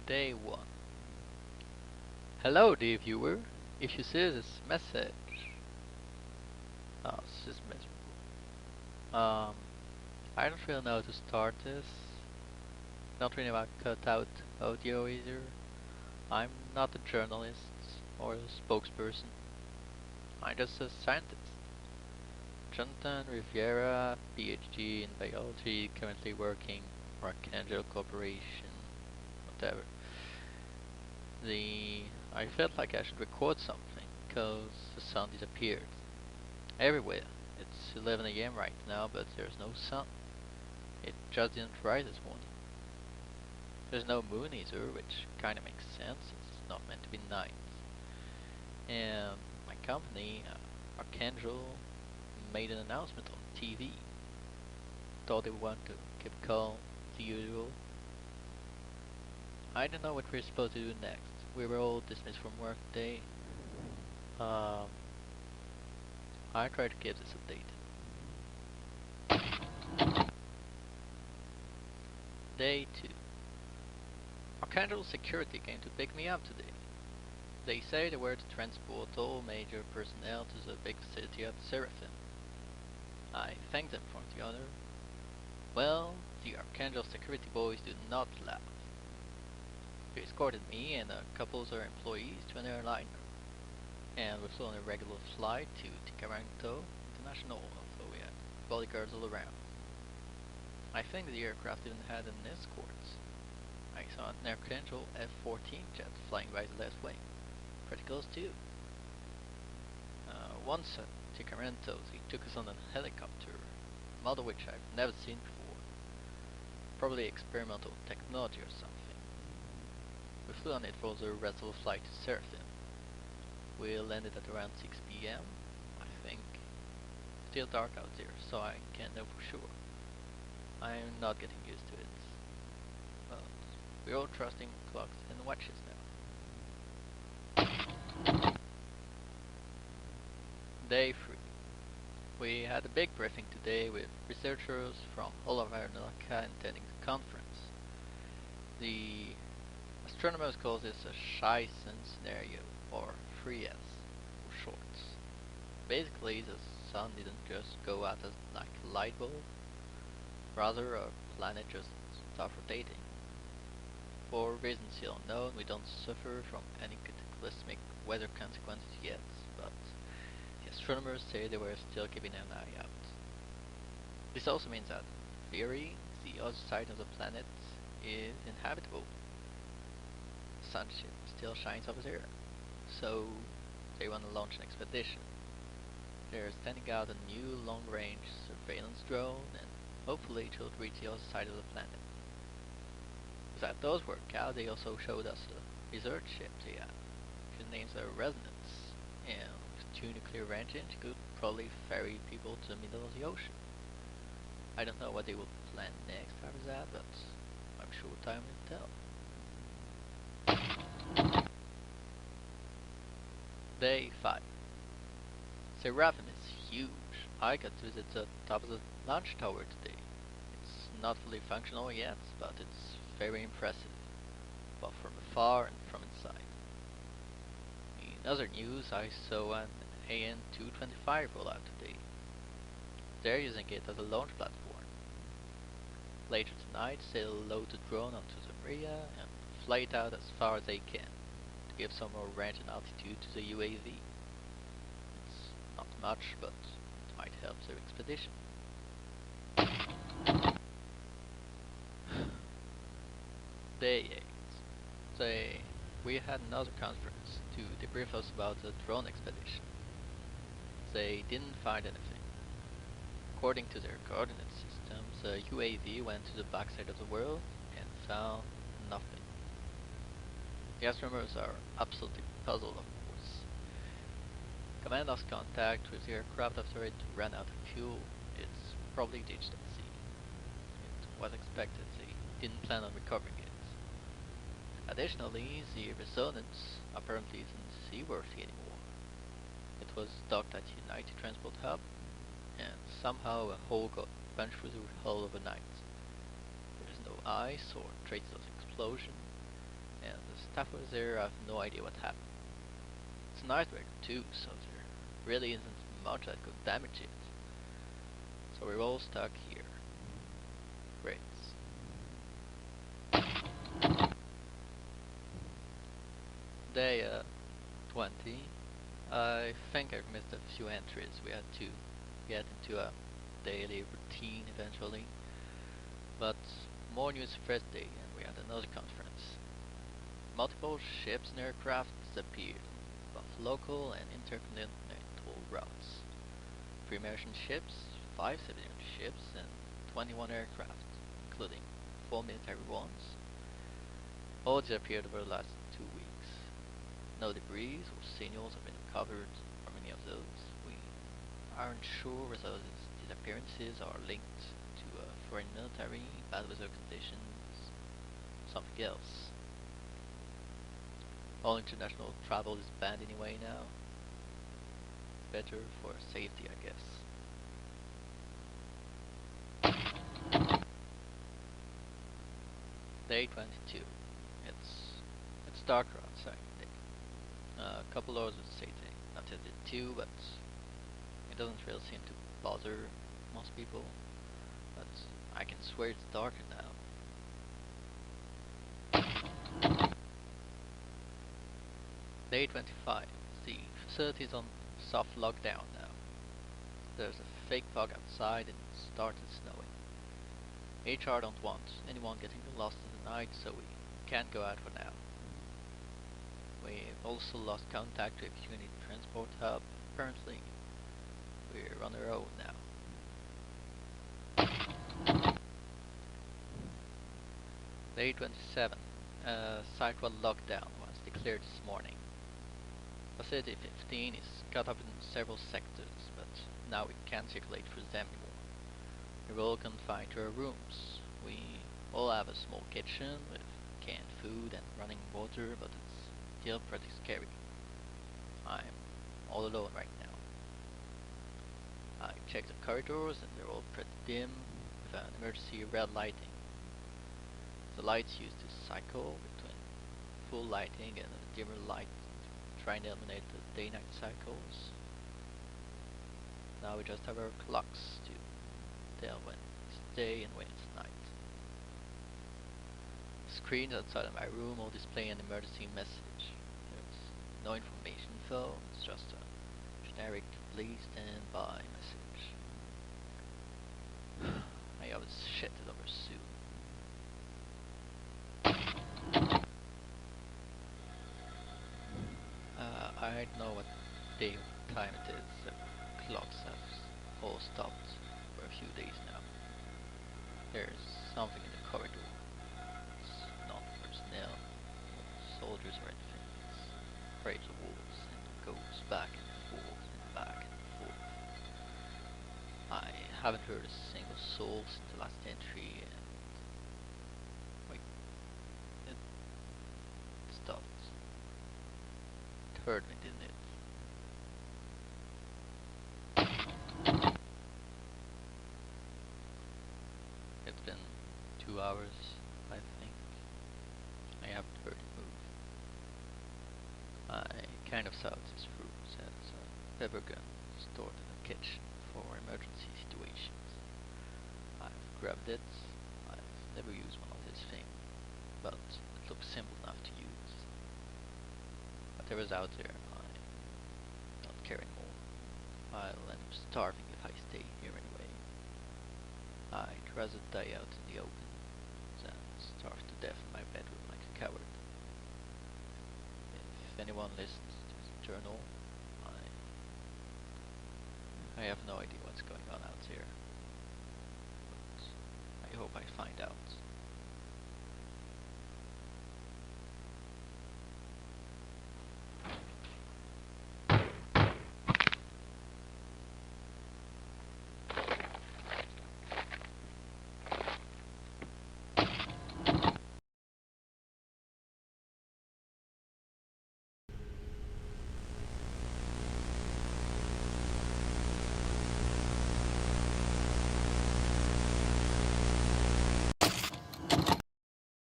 Day 1. Hello, dear viewer. If you see this message, this is miserable. I don't really know how to start this. Not really about cut out audio either. I'm not a journalist or a spokesperson. I'm just a scientist. Jonathan Riviera, PhD in biology, currently working for Archangel Corporation, whatever. I felt like I should record something, because the sun disappeared. Everywhere. It's 11 AM right now, but there's no sun. It just didn't rise this morning. There's no moon either, which kinda makes sense, it's not meant to be night. And my company, Archangel, made an announcement on TV. Thought they would want to keep calm, the usual. I don't know what we're supposed to do next. We were all dismissed from work today. I try to keep this updated. Day 2. Archangel Security came to pick me up today. They say they were to transport all major personnel to the big facility at Seraphim. I thank them for the honor. Well, the Archangel Security boys do not laugh. They escorted me and a couple of their employees to an airliner, and we flew on a regular flight to Toronto International, although we had bodyguards all around. I think the aircraft even had an escort. I saw an Archangel F-14 jet flying by the left wing. Pretty close too. Once at Toronto, he took us on a helicopter, a model which I've never seen before. Probably experimental technology or something. We flew on it for the rest of the flight to Seraphim. We landed at around 6 PM, I think. Still dark out there, so I can't know for sure. I'm not getting used to it. But we're all trusting clocks and watches now. Day 3. We had a big briefing today with researchers from all over America attending the conference. The astronomers call this a Scheisen scenario, or 3S for short. Basically, the sun didn't just go out as like a light bulb, rather our planet just stopped rotating. For reasons still unknown, we don't suffer from any cataclysmic weather consequences yet, but the astronomers say they were still keeping an eye out. This also means that, in theory, the other side of the planet is inhabitable. The sun still shines over there, so they want to launch an expedition. They're sending out a new long-range surveillance drone, and hopefully it will reach the other side of the planet. If that does work out, they also showed us a research ship they have, whose names are Resonance, and with 2 nuclear engines could probably ferry people to the middle of the ocean. I don't know what they will plan next after that, but I'm sure time will tell. Day 5. Seraphim is huge. I got to visit the top of the launch tower today. It's not fully functional yet, but it's very impressive, both from afar and from inside. In other news, I saw an AN-225 roll out today. They're using it as a launch platform. Later tonight, they'll load the drone onto the Riviera and fly it out as far as they can, to give some more range and altitude to the UAV. It's not much, but it might help their expedition. Day 8. We had another conference to debrief us about the drone expedition. They didn't find anything. According to their coordinate systems, the UAV went to the backside of the world and found nothing. The astronomers are absolutely puzzled, of course. Command lost contact with the aircraft after it ran out of fuel. It's probably ditched at sea. It was expected they didn't plan on recovering it. Additionally, the resonance apparently isn't seaworthy anymore. It was docked at United Transport Hub, and somehow a hole got punched through the hull overnight. There is no ice or traces of explosion, and the staff was there. I have no idea what happened. It's a nightmare too, so there really isn't much that could damage it. So we're all stuck here. Great. Day 20. I think I missed a few entries. We had to get into a daily routine eventually. But more news first day, and we had another conference. Multiple ships and aircraft disappeared, both local and intercontinental routes. 3 American ships, 5 civilian ships, and 21 aircraft, including 4 military ones, all disappeared over the last 2 weeks. No debris or signals have been recovered from any of those. We aren't sure whether these disappearances are linked to foreign military, bad weather conditions, something else. All international travel is banned anyway now. Better for safety, I guess. Day 22. It's darker outside today. A couple hours of Satan, not as it too, but it doesn't really seem to bother most people. But I can swear it's darker now. Day 25. The facility is on soft lockdown now. There's a fake fog outside and it started snowing. HR don't want anyone getting lost in the night, so we can't go out for now. We've also lost contact with Unit Transport Hub. Apparently, we're on our own now. Day 27. Cycle lockdown was declared this morning. Facility 15 is cut up in several sectors, but now we can't circulate through them anymore. We're all confined to our rooms. We all have a small kitchen with canned food and running water, but it's still pretty scary. I'm all alone right now. I checked the corridors and they're all pretty dim, with an emergency red lighting. The lights used to cycle between full lighting and a dimmer light, trying to eliminate the day-night cycles. Now we just have our clocks to tell when it's day and when it's night. Screens outside of my room will display an emergency message. There's no information though, it's just a generic please stand by message. I have this shit over soon. I don't know what day or time it is. The clocks have all stopped for a few days now. There's something in the corridor. It's not personnel, soldiers or anything. It's breaks the walls and goes back and forth and back and forth. I haven't heard a single soul since the last entry and wait, it stopped. It hurt me, didn't it? It's been 2 hours, I think. I haven't heard it move. I kind of thought this room has a pepper gun stored in the kitchen for emergency situations. I've grabbed it. I've never used one of this thing, but it looks simple enough to use. Whatever's out there, I don't care anymore. I'll end up starving if I stay here anyway. I'd rather die out in the open than starve to death in my bedroom like a coward. If anyone listens to this journal, I have no idea what's going on out here. But I hope I find out.